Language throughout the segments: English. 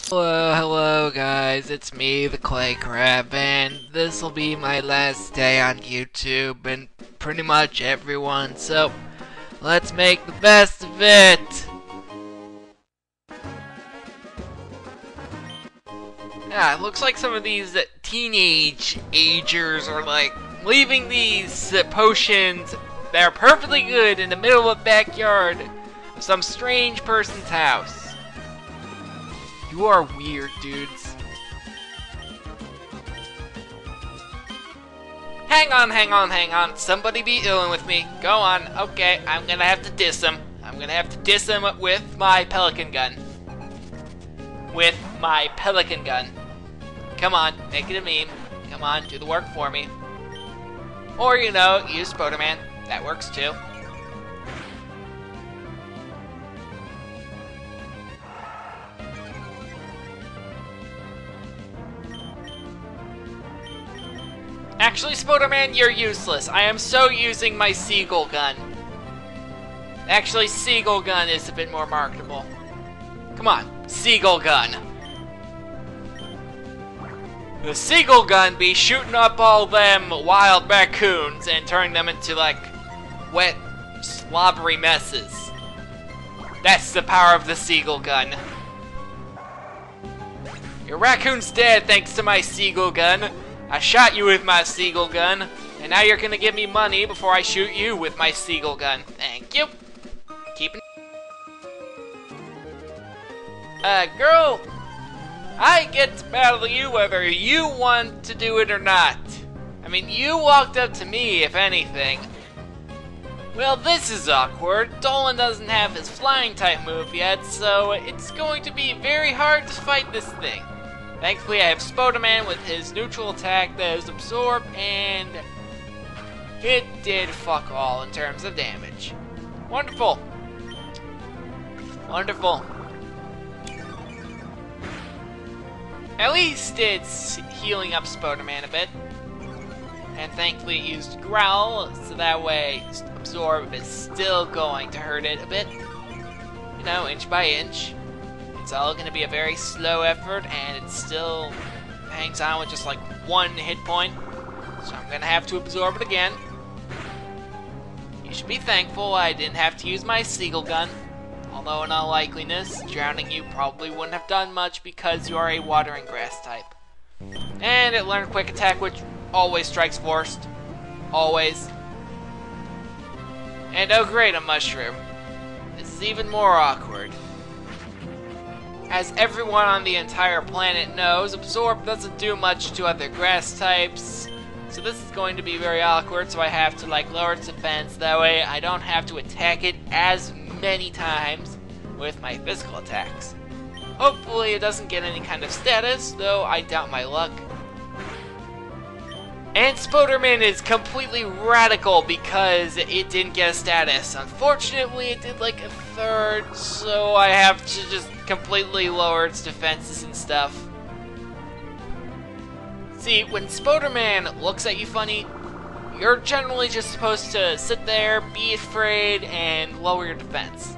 Hello guys, it's me, the Clay Crabbin. This will be my last day on YouTube and pretty much everyone, so let's make the best of it! Yeah, it looks like some of these teenage agers are like leaving these potions that are perfectly good in the middle of a backyard of some strange person's house. You are weird, dudes. Hang on. Somebody be dealing with me. Go on. Okay, I'm gonna have to diss him. I'm gonna have to diss him with my pelican gun. Come on, make it a meme. Come on, do the work for me. Or, you know, use Spoderman. That works too. Actually, Spoderman, you're useless. I am so using my seagull gun. Actually, seagull gun is a bit more marketable. Come on, seagull gun. The seagull gun be shooting up all them wild raccoons and turning them into, like, wet, slobbery messes. That's the power of the seagull gun. Your raccoon's dead thanks to my seagull gun. I shot you with my seagull gun, and now you're gonna give me money before I shoot you with my seagull gun. Thank you. Girl, I get to battle you whether you want to do it or not. I mean, you walked up to me, if anything. Well, this is awkward. Dolan doesn't have his flying type move yet, so it's going to be very hard to fight this thing. Thankfully, I have Spoderman with his neutral attack that is absorb, and it did fuck all in terms of damage. Wonderful. Wonderful. At least it's healing up Spoderman a bit. And thankfully it used Growl, so that way absorb is still going to hurt it a bit. You know, inch by inch. It's all going to be a very slow effort, and it still hangs on with just like one hit point. So I'm going to have to absorb it again. You should be thankful I didn't have to use my seagull gun. Although in all likeliness, drowning you probably wouldn't have done much because you are a water and grass type. And it learned quick attack, which always strikes first. Always. And oh great, a mushroom. This is even more awkward. As everyone on the entire planet knows, Absorb doesn't do much to other grass types, so this is going to be very awkward, so I have to like lower its defense, that way I don't have to attack it as many times with my physical attacks. Hopefully it doesn't get any kind of status, though I doubt my luck. And Spoderman is completely radical because it didn't get a status. Unfortunately, it did like a third, so I have to just completely lower its defenses and stuff. See, when Spoderman looks at you funny, you're generally just supposed to sit there, be afraid, and lower your defense.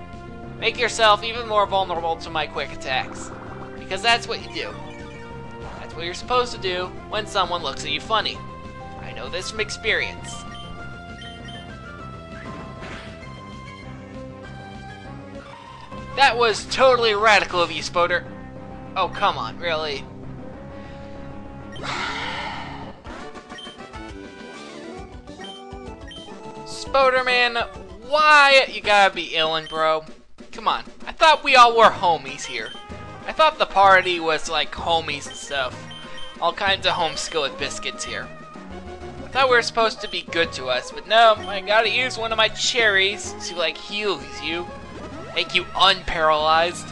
Make yourself even more vulnerable to my quick attacks. Because that's what you do. That's what you're supposed to do when someone looks at you funny. I know this from experience. That was totally radical of you, Spoder. Oh, come on, really? Spoderman, why you gotta be illin', bro? Come on, I thought we all were homies here. I thought the party was like homies and stuff. All kinds of home skillet biscuits here. I thought we were supposed to be good to us, but no, I gotta use one of my cherries to like heal you. Make you unparalyzed.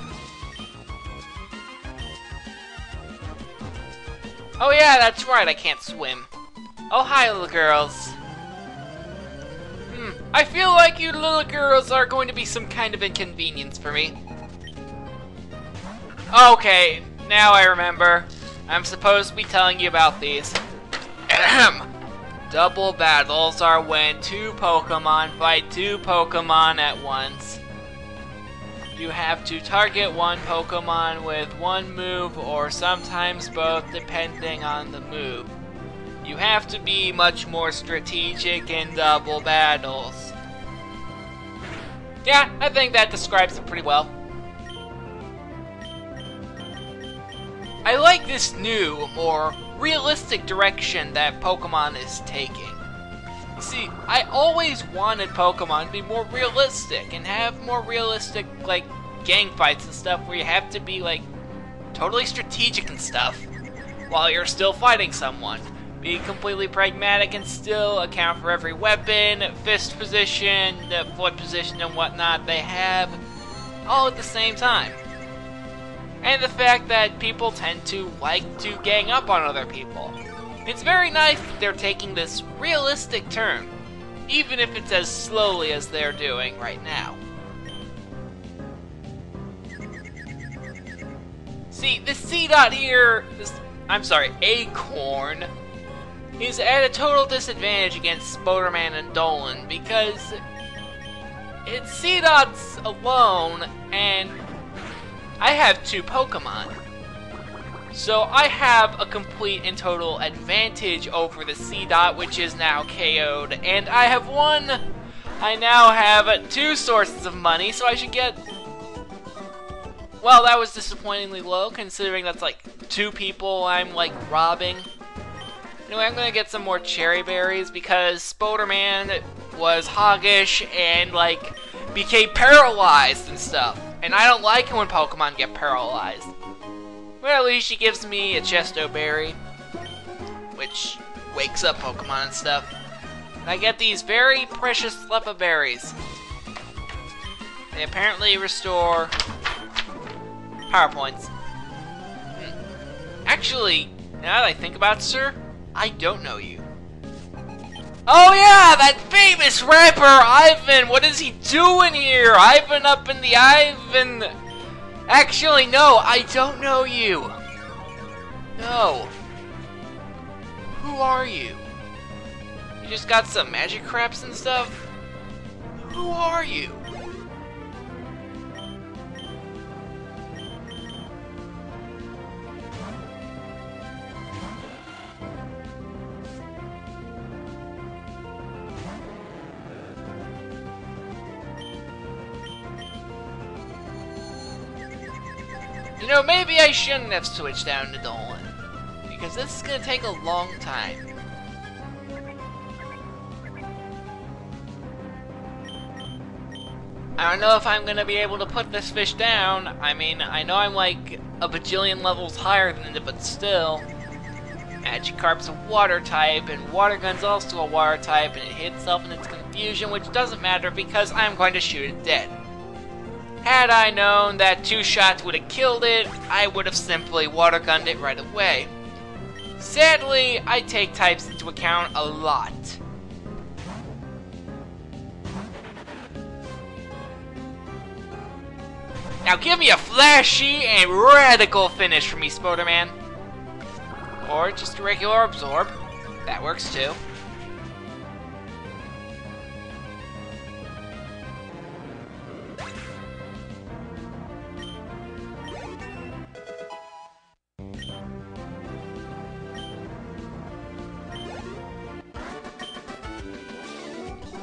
Oh yeah, that's right, I can't swim. Oh hi, little girls. I feel like you little girls are going to be some kind of inconvenience for me. Okay, now I remember. I'm supposed to be telling you about these. Double battles are when two Pokemon fight two Pokemon at once. you have to target one Pokemon with one move or sometimes both depending on the move. You have to be much more strategic in double battles. Yeah, I think that describes it pretty well. I like this new, more realistic direction that Pokemon is taking. See, I always wanted Pokemon to be more realistic and have more realistic, like, gang fights and stuff where you have to be, like, totally strategic and stuff while you're still fighting someone. Be completely pragmatic and still account for every weapon, fist position, the foot position and whatnot they have, all at the same time. And the fact that people tend to like to gang up on other people. It's very nice that they're taking this realistic turn, even if it's as slowly as they're doing right now. See, this C-Dot here, Acorn, is at a total disadvantage against Spoderman and Dolan because it's C-Dots alone, and I have 2 Pokemon. So I have a complete and total advantage over the C-Dot, which is now KO'd, and I now have 2 sources of money, so I should get... Well, that was disappointingly low, considering that's like 2 people I'm like robbing. Anyway, I'm gonna get some more cherry berries because Spoderman was hoggish and like became paralyzed and stuff. And I don't like it when Pokemon get paralyzed. Well, at least she gives me a Chesto Berry, which wakes up Pokemon and stuff. And I get these very precious Slepa Berries. They apparently restore power points. Actually, now that I think about it, sir, I don't know you. Oh yeah, that famous rapper Ivan! What is he doing here? Ivan up in the Ivan... Actually, no, I don't know you. No. Who are you? You just got some magic craps and stuff? Who are you? You know, maybe I shouldn't have switched down to Dolan, because this is gonna take a long time. I don't know if I'm gonna be able to put this fish down. I mean, I know I'm like a bajillion levels higher than it, but still. Magikarp's a water type, and Water Gun's also a water type, and it hits itself in its confusion, which doesn't matter because I'm going to shoot it dead. Had I known that 2 shots would have killed it, I would have simply water gunned it right away. Sadly, I take types into account a lot. Now give me a flashy and radical finish for me, Spoderman. Or just a regular absorb. That works too.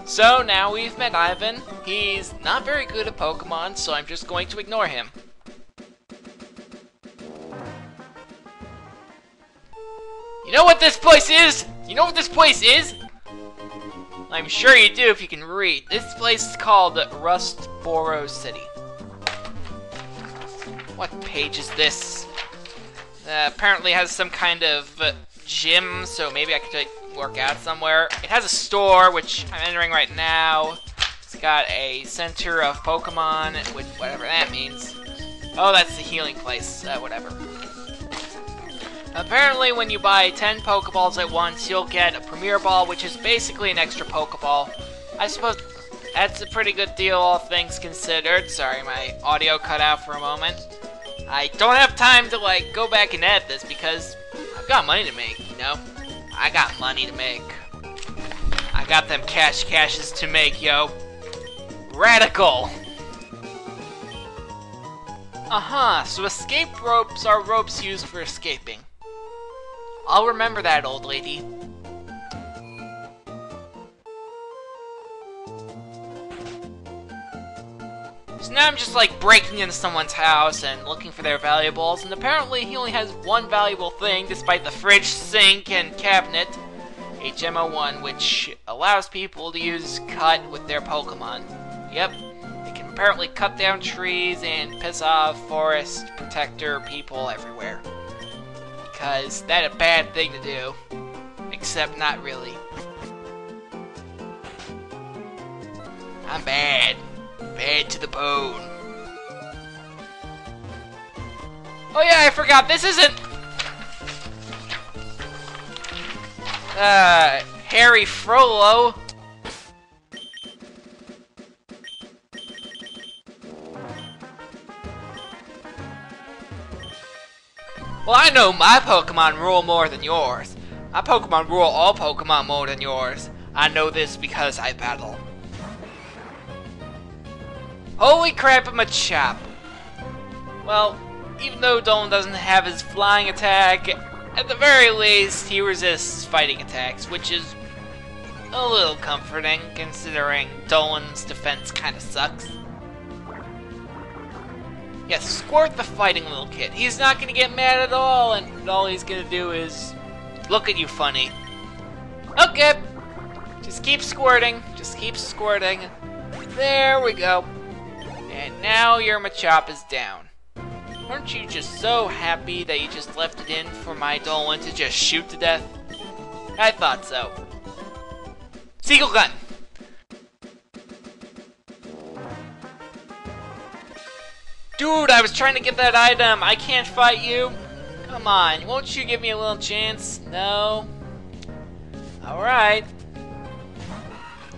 So now we've met Ivan. He's not very good at Pokemon, so I'm just going to ignore him. You know what this place is? You know what this place is? I'm sure you do if you can read. This place is called Rustboro City. What page is this? Apparently has some kind of gym, so maybe I could like, work out somewhere. It has a store, which I'm entering right now. It's got a center of Pokemon, which whatever that means. Oh, that's the healing place, whatever. Apparently, when you buy 10 Pokeballs at once, you'll get a Premier Ball, which is basically an extra Pokeball. I suppose that's a pretty good deal, all things considered. Sorry, my audio cut out for a moment. I don't have time to, like, go back and edit this because I've got money to make, you know? I got money to make. I got them cashes to make, yo. Radical! So escape ropes are ropes used for escaping. I'll remember that, old lady. So now I'm just like breaking into someone's house and looking for their valuables, and apparently he only has one valuable thing despite the fridge, sink, and cabinet. HMO1, which allows people to use cut with their Pokemon. Yep, they can apparently cut down trees and piss off forest protector people everywhere. Because that's a bad thing to do. Except not really. I'm bad. Bad to the bone. Oh yeah, I forgot, this isn't... Harry Frollo. Well, I know my Pokemon rule more than yours. My Pokemon rule all Pokemon more than yours. I know this because I battle. Holy crap, I'm a chop. Well, even though Dolan doesn't have his flying attack, at the very least, he resists fighting attacks, which is a little comforting, considering Dolan's defense kinda sucks. Yes, Squirt the fighting little kid. He's not gonna get mad at all, and all he's gonna do is look at you funny. Okay, just keep squirting, just keep squirting. There we go. And now your Machop is down. Aren't you just so happy that you just left it in for my Dolan to just shoot to death? I thought so. Seagull Gun! Dude, I was trying to get that item. I can't fight you. Come on, won't you give me a little chance? No? Alright.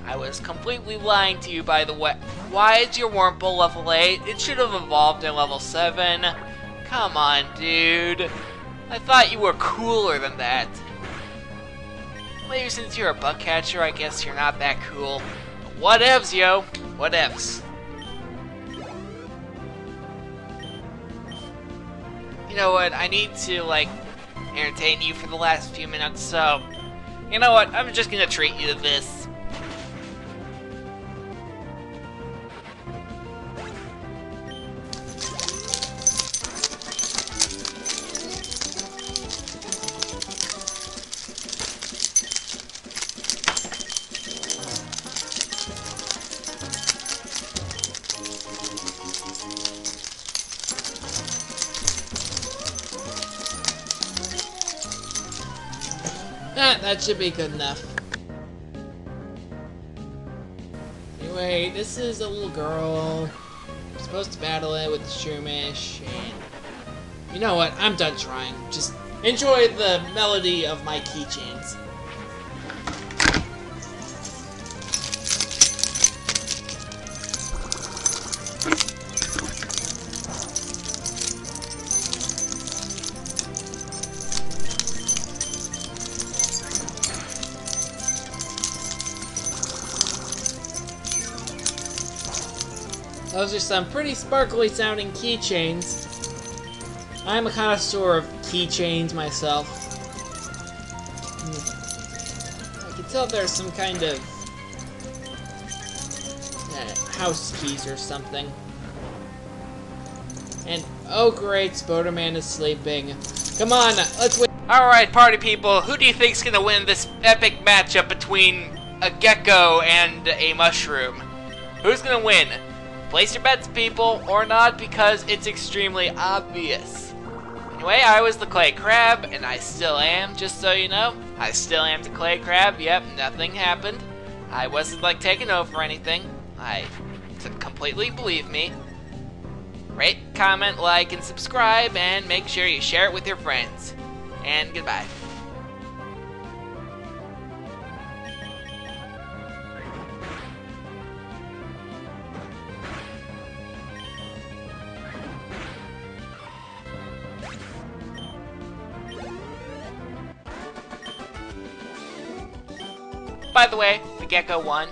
I was completely lying to you, by the way. Why is your Wurmple level 8? It should have evolved in level 7. Come on, dude. I thought you were cooler than that. Maybe since you're a bug catcher, I guess you're not that cool. But whatevs, yo. Whatevs. You know what? I need to, like, entertain you for the last few minutes, so... You know what? I'm just gonna treat you to this. That should be good enough. Anyway, this is a little girl. I'm supposed to battle it with the Shroomish, and... You know what? I'm done trying. Just enjoy the melody of my keychains. Those are some pretty sparkly sounding keychains. I'm a connoisseur of keychains myself. I can tell there's some kind of house keys or something. And oh great, Spoderman is sleeping. Come on, let's wait. Alright, party people, who do you think's gonna win this epic matchup between a gecko and a mushroom? Who's gonna win? Place your bets, people, or not, because it's extremely obvious. Anyway, I was the Clay Crab, and I still am, just so you know. I still am the Clay Crab, yep, nothing happened. I wasn't, like, taken over or anything. Completely believe me. Rate, comment, like, and subscribe, and make sure you share it with your friends. And goodbye. By the way, the gecko won.